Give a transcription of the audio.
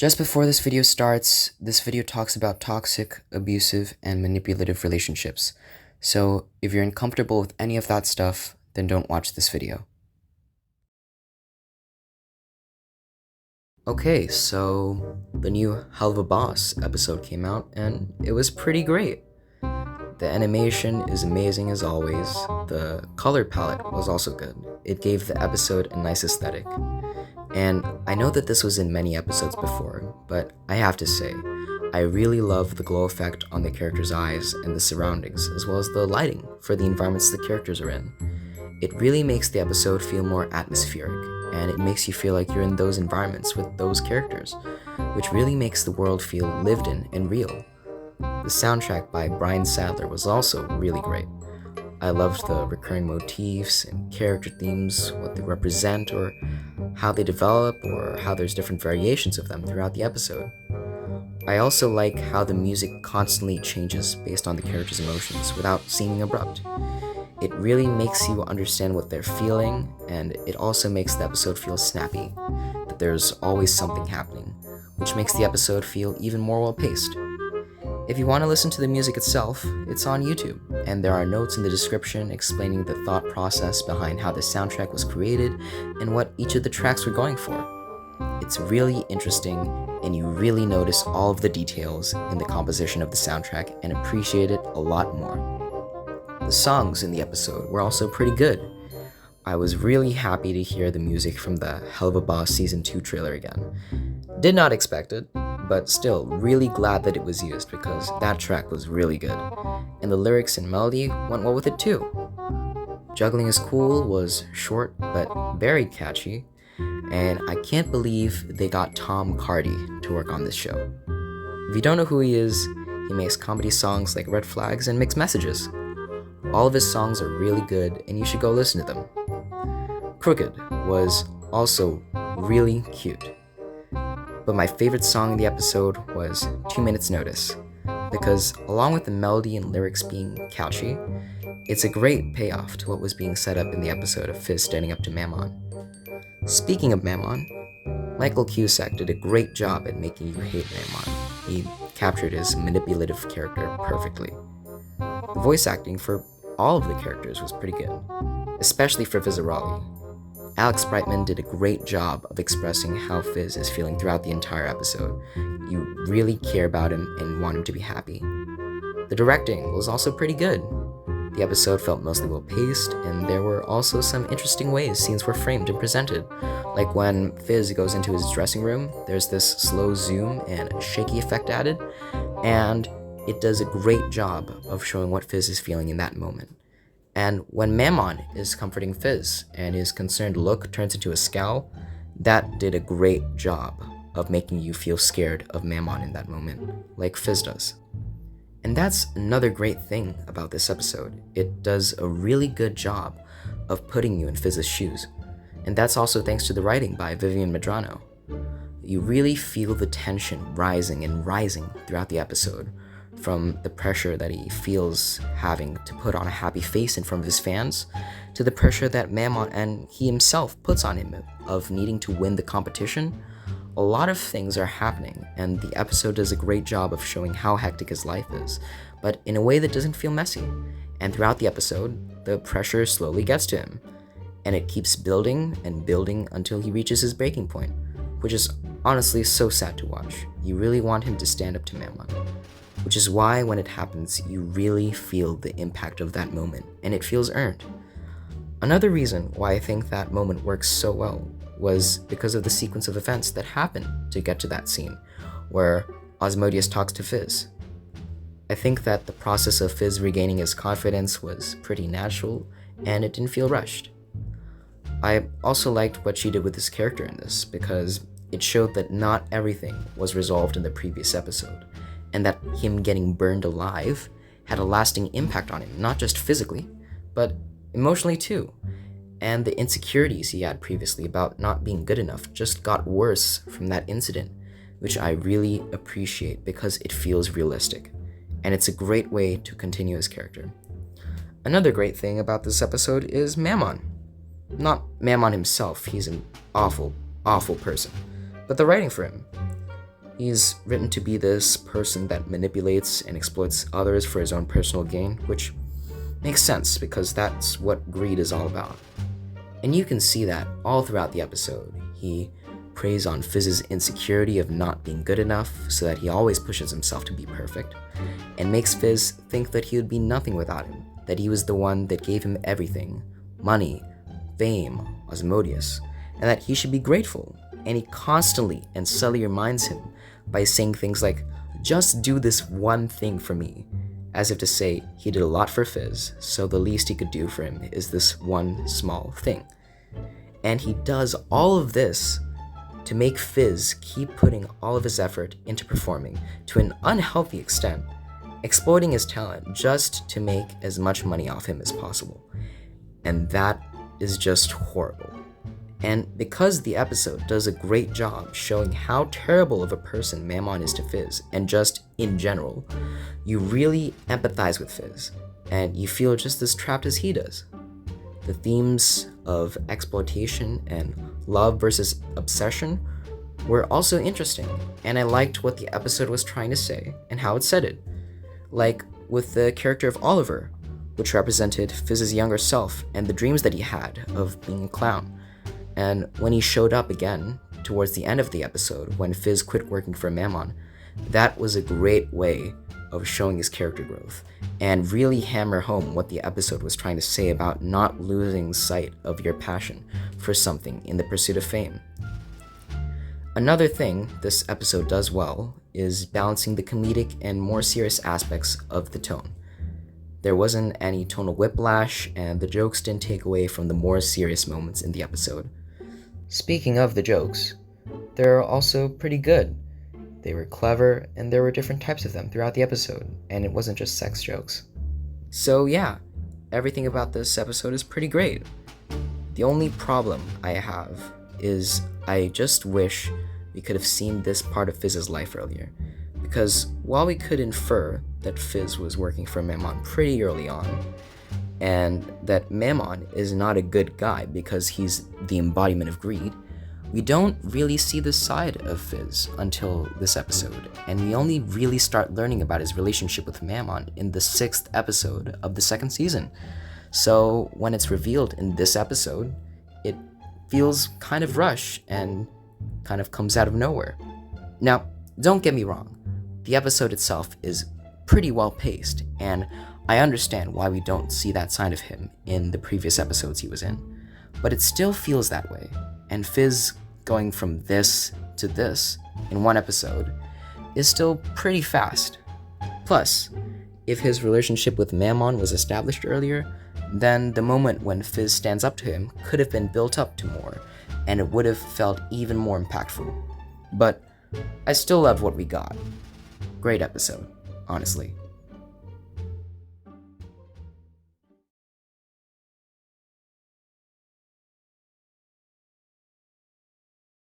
Just before this video starts, this video talks about toxic, abusive, and manipulative relationships. So if you're uncomfortable with any of that stuff, then don't watch this video. Okay, so the new Helluva Boss episode came out, and it was pretty great. The animation is amazing as always. The color palette was also good. It gave the episode a nice aesthetic. And I know that this was in many episodes before, but I have to say, I really love the glow effect on the characters' eyes and the surroundings, as well as the lighting for the environments the characters are in. It really makes the episode feel more atmospheric, and it makes you feel like you're in those environments with those characters, which really makes the world feel lived in and real. The soundtrack by Brian Sadler was also really great. I loved the recurring motifs and character themes, what they represent, or how they develop, or how there's different variations of them throughout the episode. I also like how the music constantly changes based on the characters' emotions without seeming abrupt. It really makes you understand what they're feeling, and it also makes the episode feel snappy, that there's always something happening, which makes the episode feel even more well-paced. If you want to listen to the music itself, it's on YouTube, and there are notes in the description explaining the thought process behind how the soundtrack was created and what each of the tracks were going for. It's really interesting, and you really notice all of the details in the composition of the soundtrack and appreciate it a lot more. The songs in the episode were also pretty good. I was really happy to hear the music from the Helluva Boss Season 2 trailer again. Did not expect it, but still really glad that it was used because that track was really good, and the lyrics and melody went well with it too. Juggling is Cool was short but very catchy, and I can't believe they got Tom Cardy to work on this show. If you don't know who he is, he makes comedy songs like Red Flags and Mixed Messages. All of his songs are really good, and you should go listen to them. Crooked was also really cute. But my favorite song in the episode was 2 Minutes Notice, because along with the melody and lyrics being catchy, it's a great payoff to what was being set up in the episode of Fizz standing up to Mammon. Speaking of Mammon, Michael Cusack did a great job at making you hate Mammon. He captured his manipulative character perfectly. The voice acting for all of the characters was pretty good, especially for Fizzaroli. Alex Brightman did a great job of expressing how Fizz is feeling throughout the entire episode. You really care about him and want him to be happy. The directing was also pretty good. The episode felt mostly well-paced, and there were also some interesting ways scenes were framed and presented. Like when Fizz goes into his dressing room, there's this slow zoom and a shaky effect added, and it does a great job of showing what Fizz is feeling in that moment. And when Mammon is comforting Fizz and his concerned look turns into a scowl, that did a great job of making you feel scared of Mammon in that moment, like Fizz does. And that's another great thing about this episode. It does a really good job of putting you in Fizz's shoes. And that's also thanks to the writing by Vivian Medrano. You really feel the tension rising and rising throughout the episode, from the pressure that he feels having to put on a happy face in front of his fans, to the pressure that Mammon and he himself puts on him of needing to win the competition. A lot of things are happening, and the episode does a great job of showing how hectic his life is, but in a way that doesn't feel messy. And throughout the episode, the pressure slowly gets to him, and it keeps building and building until he reaches his breaking point, which is honestly so sad to watch. You really want him to stand up to Mammon. Which is why when it happens, you really feel the impact of that moment, and it feels earned. Another reason why I think that moment works so well was because of the sequence of events that happened to get to that scene, where Asmodeus talks to Fizz. I think that the process of Fizz regaining his confidence was pretty natural, and it didn't feel rushed. I also liked what she did with his character in this, because it showed that not everything was resolved in the previous episode, and that him getting burned alive had a lasting impact on him, not just physically, but emotionally too. And the insecurities he had previously about not being good enough just got worse from that incident, which I really appreciate because it feels realistic, and it's a great way to continue his character. Another great thing about this episode is Mammon. Not Mammon himself, he's an awful, awful person, but the writing for him. He's written to be this person that manipulates and exploits others for his own personal gain, which makes sense because that's what greed is all about. And you can see that all throughout the episode. He preys on Fizz's insecurity of not being good enough so that he always pushes himself to be perfect, and makes Fizz think that he would be nothing without him, that he was the one that gave him everything, money, fame, Osmodeus, and that he should be grateful. And he constantly and subtly reminds him by saying things like, "Just do this one thing for me," as if to say he did a lot for Fizz, so the least he could do for him is this one small thing. And he does all of this to make Fizz keep putting all of his effort into performing to an unhealthy extent, exploiting his talent just to make as much money off him as possible. And that is just horrible. And because the episode does a great job showing how terrible of a person Mammon is to Fizz, and just in general, you really empathize with Fizz, and you feel just as trapped as he does. The themes of exploitation and love versus obsession were also interesting, and I liked what the episode was trying to say and how it said it. Like with the character of Oliver, which represented Fizz's younger self and the dreams that he had of being a clown. And when he showed up again towards the end of the episode, when Fizz quit working for Mammon, that was a great way of showing his character growth and really hammer home what the episode was trying to say about not losing sight of your passion for something in the pursuit of fame. Another thing this episode does well is balancing the comedic and more serious aspects of the tone. There wasn't any tonal whiplash, and the jokes didn't take away from the more serious moments in the episode. Speaking of the jokes, they're also pretty good. They were clever, and there were different types of them throughout the episode, and it wasn't just sex jokes. So yeah, everything about this episode is pretty great. The only problem I have is I just wish we could have seen this part of Fizz's life earlier, because while we could infer that Fizz was working for Mammon pretty early on, and that Mammon is not a good guy because he's the embodiment of greed, we don't really see this side of Fizz until this episode, and we only really start learning about his relationship with Mammon in the 6th episode of the 2nd season. So when it's revealed in this episode, it feels kind of rushed and kind of comes out of nowhere. Now, don't get me wrong, the episode itself is pretty well paced, and I understand why we don't see that side of him in the previous episodes he was in, but it still feels that way, and Fizz going from this to this in one episode is still pretty fast. Plus, if his relationship with Mammon was established earlier, then the moment when Fizz stands up to him could have been built up to more, and it would have felt even more impactful. But I still love what we got. Great episode, honestly.